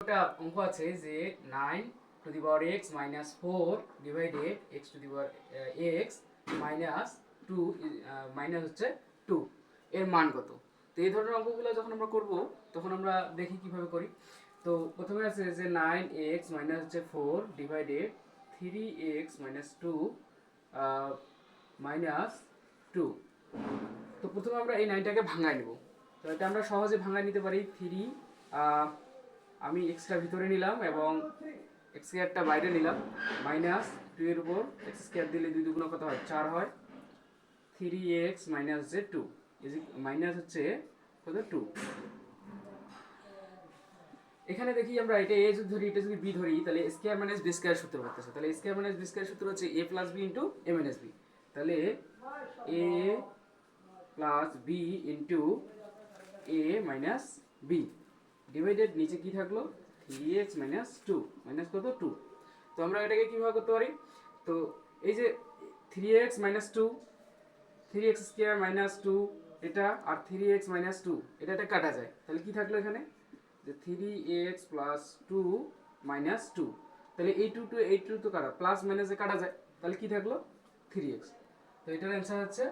একটা অঙ্ক আছে যে 9 to the power x minus 4 divided x to the power x minus 2 minus হচ্ছে 2 এর মান কত। তো এই ধরনের অঙ্কগুলো যখন আমরা করব তখন আমরা দেখি কিভাবে করি। তো প্রথমে আছে যে 9x মাইনাস হচ্ছে 4 ডিভাইডেড 3x মাইনাস 2 মাইনাস 2। তো প্রথমে আমরা এই 9টাকে ভাঙায় নেব। তো এটা আমরা সহজে ভাঙায় নিতে পারি। 3 আমি এক্সটা ভিতরে নিলাম এবং এক্স স্কোয়ারটা বাইরে নিলাম, মাইনাস 2 এর উপর এক্স স্কোয়ার দিলে 2 দুগুণ কত হয় 4 হয়। 3x মাইনাস হচ্ছে 2 মাইনাস হচ্ছে কত 2। এখানে দেখি আমরা এটা a যদি ধরি এটা যদি b ধরি তাহলে a square minus b square সূত্র করতেছে। তাহলে a square minus b square সূত্র হচ্ছে a plus b into a minus b। তাহলে a plus b into a minus b divided নিচে কি থাকলো 3x মাইনাস 2 মাইনাস কত 2। তো আমরা এটাকে কিভাবে করতে পারি? তো এই যে 3x minus 2 3x square minus 2 এটা আর 3x মাইনাস 2 এটা কাটা যায়। তাহলে কি থাকলো এখানে যে 3x প্লাস 2 মাইনাস 2। তাহলে এই 2 তো কাটা প্লাস মাইনাসে কাটা যায়, তাহলে কি থাকলো 3x। তো এটার অ্যান্সার হচ্ছে